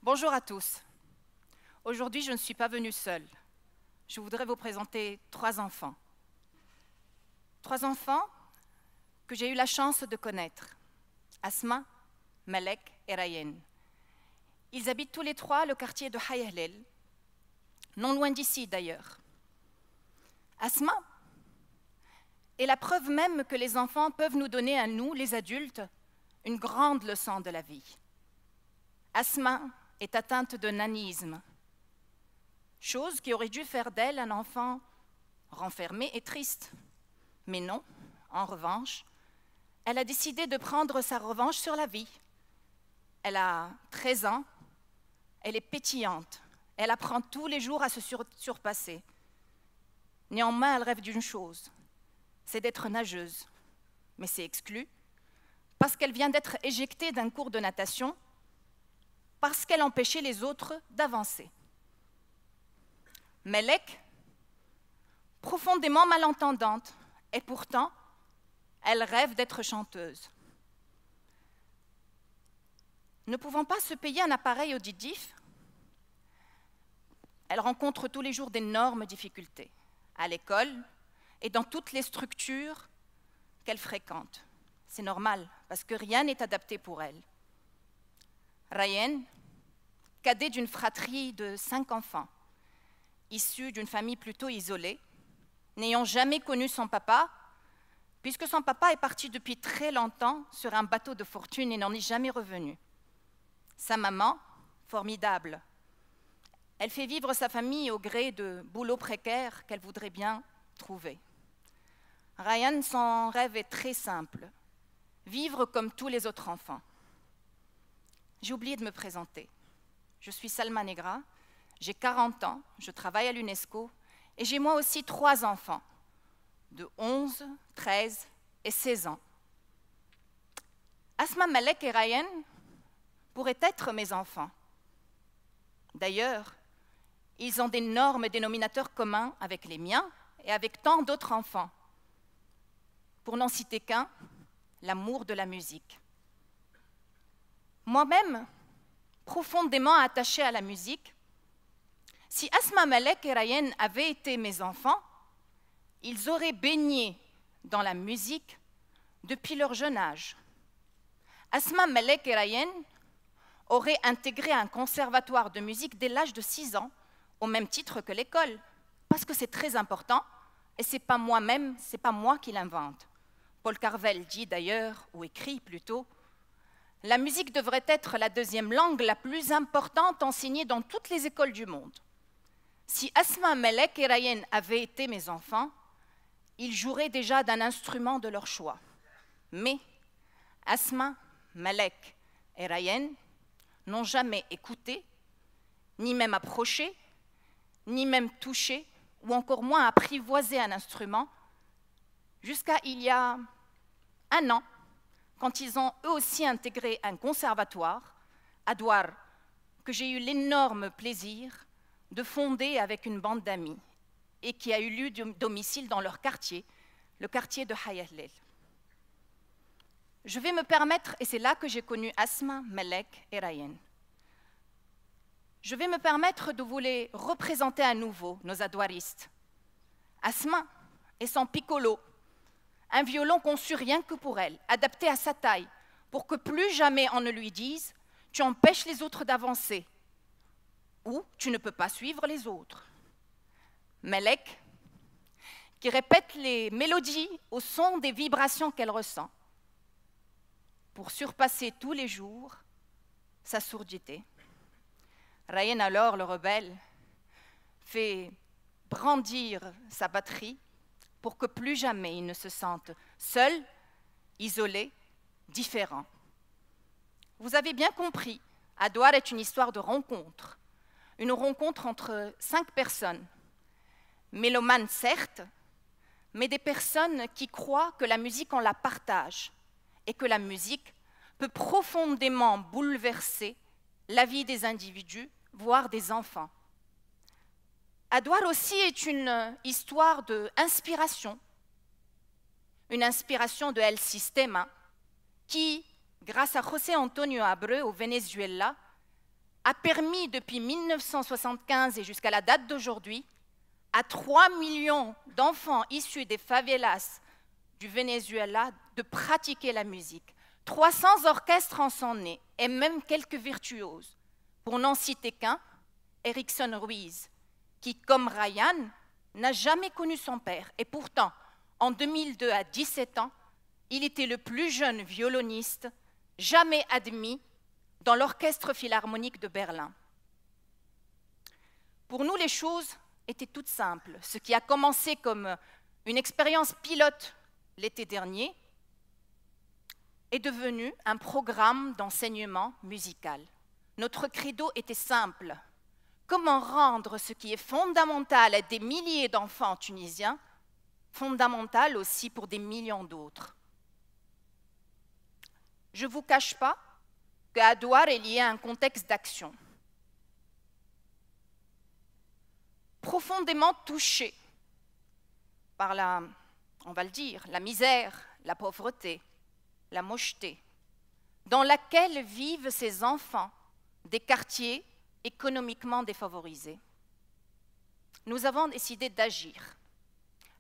Bonjour à tous. Aujourd'hui, je ne suis pas venue seule. Je voudrais vous présenter 3 enfants. 3 enfants que j'ai eu la chance de connaître. Asma, Malek et Rayen. Ils habitent tous les 3 le quartier de Hayahlel, non loin d'ici d'ailleurs. Asma est la preuve même que les enfants peuvent nous donner à nous, les adultes, une grande leçon de la vie. Asma est atteinte de nanisme, chose qui aurait dû faire d'elle un enfant renfermé et triste. Mais non, en revanche, elle a décidé de prendre sa revanche sur la vie. Elle a 13 ans, elle est pétillante, elle apprend tous les jours à se surpasser. Néanmoins, elle rêve d'une chose, c'est d'être nageuse. Mais c'est exclu, parce qu'elle vient d'être éjectée d'un cours de natation, parce qu'elle empêchait les autres d'avancer. Malek, profondément malentendante, et pourtant, elle rêve d'être chanteuse. Ne pouvant pas se payer un appareil auditif, elle rencontre tous les jours d'énormes difficultés, à l'école et dans toutes les structures qu'elle fréquente. C'est normal, parce que rien n'est adapté pour elle. Rayen, cadet d'une fratrie de 5 enfants, issu d'une famille plutôt isolée, n'ayant jamais connu son papa, puisque son papa est parti depuis très longtemps sur un bateau de fortune et n'en est jamais revenu. Sa maman, formidable, elle fait vivre sa famille au gré de boulots précaires qu'elle voudrait bien trouver. Rayen, son rêve est très simple, vivre comme tous les autres enfants. J'ai oublié de me présenter. Je suis Salma Negra, j'ai 40 ans, je travaille à l'UNESCO et j'ai moi aussi 3 enfants, de 11, 13 et 16 ans. Asma, Malek et Rayen pourraient être mes enfants. D'ailleurs, ils ont d'énormes dénominateurs communs avec les miens et avec tant d'autres enfants. Pour n'en citer qu'un, l'amour de la musique. Moi-même, profondément attachée à la musique, si Asma, Malek et Rayen avaient été mes enfants, ils auraient baigné dans la musique depuis leur jeune âge. Asma, Malek et Rayen auraient intégré un conservatoire de musique dès l'âge de 6 ans, au même titre que l'école, parce que c'est très important, et ce n'est pas moi-même, ce n'est pas moi qui l'invente. Paul Carvel dit d'ailleurs, ou écrit plutôt, « La musique devrait être la 2e langue la plus importante enseignée dans toutes les écoles du monde. » Si Asma, Malek et Rayen avaient été mes enfants, ils joueraient déjà d'un instrument de leur choix. Mais Asma, Malek et Rayen n'ont jamais écouté, ni même approché, ni même touché, ou encore moins apprivoisé un instrument, jusqu'à il y a 1 an, quand ils ont eux aussi intégré un conservatoire à Douar, que j'ai eu l'énorme plaisir de fonder avec une bande d'amis et qui a eu lieu de domicile dans leur quartier, le quartier de Hayahlel. Je vais me permettre, et c'est là que j'ai connu Asma, Malek et Rayen, je vais me permettre de vous les représenter à nouveau, nos adouaristes. Asma et son piccolo, un violon conçu rien que pour elle, adapté à sa taille, pour que plus jamais on ne lui dise « tu empêches les autres d'avancer » ou « tu ne peux pas suivre les autres ». Malek, qui répète les mélodies au son des vibrations qu'elle ressent, pour surpasser tous les jours sa sourdité. Rayen alors, le rebelle, fait brandir sa batterie pour que plus jamais il ne se sente seul, isolé, différent. Vous avez bien compris, Adouar est une histoire de rencontre. Une rencontre entre 5 personnes, mélomanes certes, mais des personnes qui croient que la musique, on la partage et que la musique peut profondément bouleverser la vie des individus, voire des enfants. Adouar aussi est une histoire d'inspiration, une inspiration de El Sistema qui, grâce à José Antonio Abreu au Venezuela, a permis depuis 1975 et jusqu'à la date d'aujourd'hui à 3 millions d'enfants issus des favelas du Venezuela de pratiquer la musique. 300 orchestres en sont nés et même quelques virtuoses. Pour n'en citer qu'un, Erickson Ruiz, qui, comme Ryan, n'a jamais connu son père. Et pourtant, en 2002, à 17 ans, il était le plus jeune violoniste jamais admis dans l'Orchestre philharmonique de Berlin. Pour nous, les choses étaient toutes simples. Ce qui a commencé comme une expérience pilote l'été dernier est devenu un programme d'enseignement musical. Notre credo était simple. Comment rendre ce qui est fondamental à des milliers d'enfants tunisiens, fondamental aussi pour des millions d'autres? Je ne vous cache pas qu'à Douar est lié à un contexte d'action. Profondément touché par on va le dire, la misère, la pauvreté, la mocheté, dans laquelle vivent ces enfants des quartiers économiquement défavorisés. Nous avons décidé d'agir.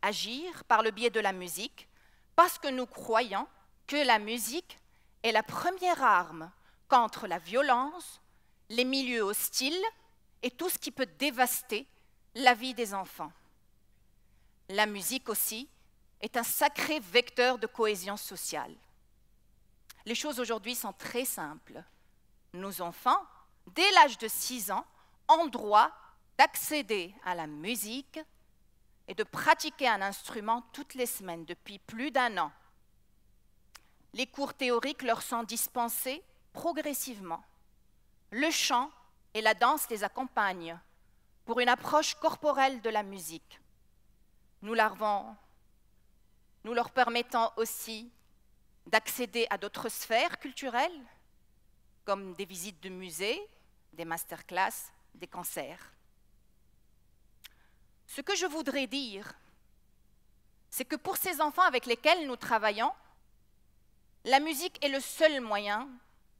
Agir par le biais de la musique, parce que nous croyons que la musique est la première arme contre la violence, les milieux hostiles et tout ce qui peut dévaster la vie des enfants. La musique aussi est un sacré vecteur de cohésion sociale. Les choses aujourd'hui sont très simples. Nos enfants, dès l'âge de 6 ans, ont droit d'accéder à la musique et de pratiquer un instrument toutes les semaines depuis plus d'1 an. Les cours théoriques leur sont dispensés progressivement. Le chant et la danse les accompagnent pour une approche corporelle de la musique. Nous leur permettons aussi d'accéder à d'autres sphères culturelles, comme des visites de musées, des masterclass, des concerts. Ce que je voudrais dire, c'est que pour ces enfants avec lesquels nous travaillons, la musique est le seul moyen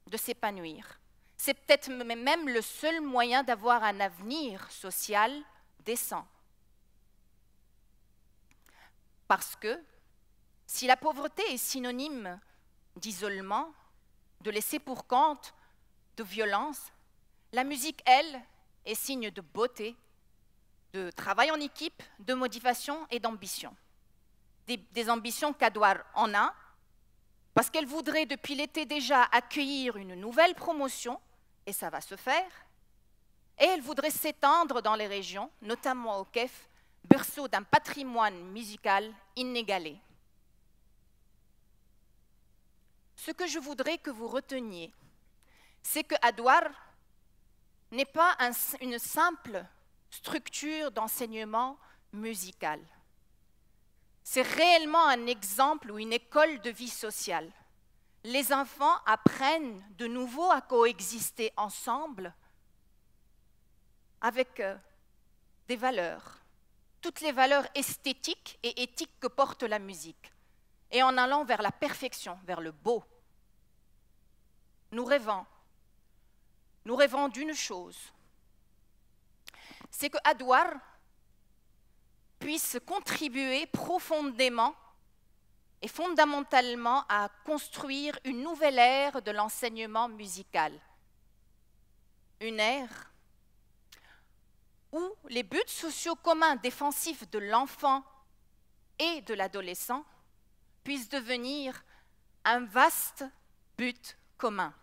de s'épanouir. C'est peut-être même le seul moyen d'avoir un avenir social décent. Parce que si la pauvreté est synonyme d'isolement, de laisser pour compte, de violence, la musique, elle, est signe de beauté, de travail en équipe, de motivation et d'ambition. Des ambitions qu'Adouar en a, parce qu'elle voudrait depuis l'été déjà accueillir une nouvelle promotion, et ça va se faire, et elle voudrait s'étendre dans les régions, notamment au Kef, berceau d'un patrimoine musical inégalé. Ce que je voudrais que vous reteniez, c'est que Adouar n'est pas une simple structure d'enseignement musical. C'est réellement un exemple ou une école de vie sociale. Les enfants apprennent de nouveau à coexister ensemble avec des valeurs, toutes les valeurs esthétiques et éthiques que porte la musique, et en allant vers la perfection, vers le beau. Nous rêvons d'une chose, c'est que Adouar puisse contribuer profondément et fondamentalement à construire une nouvelle ère de l'enseignement musical. Une ère où les buts sociaux communs défensifs de l'enfant et de l'adolescent puissent devenir un vaste but commun.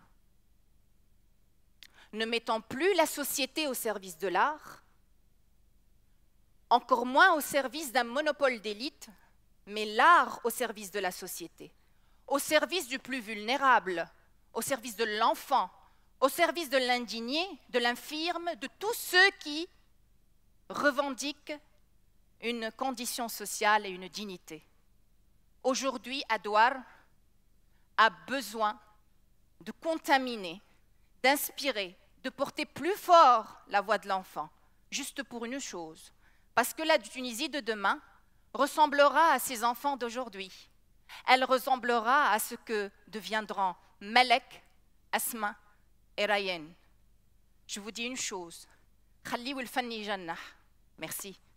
Ne mettons plus la société au service de l'art, encore moins au service d'un monopole d'élite, mais l'art au service de la société, au service du plus vulnérable, au service de l'enfant, au service de l'indigné, de l'infirme, de tous ceux qui revendiquent une condition sociale et une dignité. Aujourd'hui, Adouar a besoin de contaminer, d'inspirer, de porter plus fort la voix de l'enfant, juste pour une chose, parce que la Tunisie de demain ressemblera à ses enfants d'aujourd'hui. Elle ressemblera à ce que deviendront Malek, Asma et Ryan. je vous dis une chose. خليوا الفن يجنح. Merci.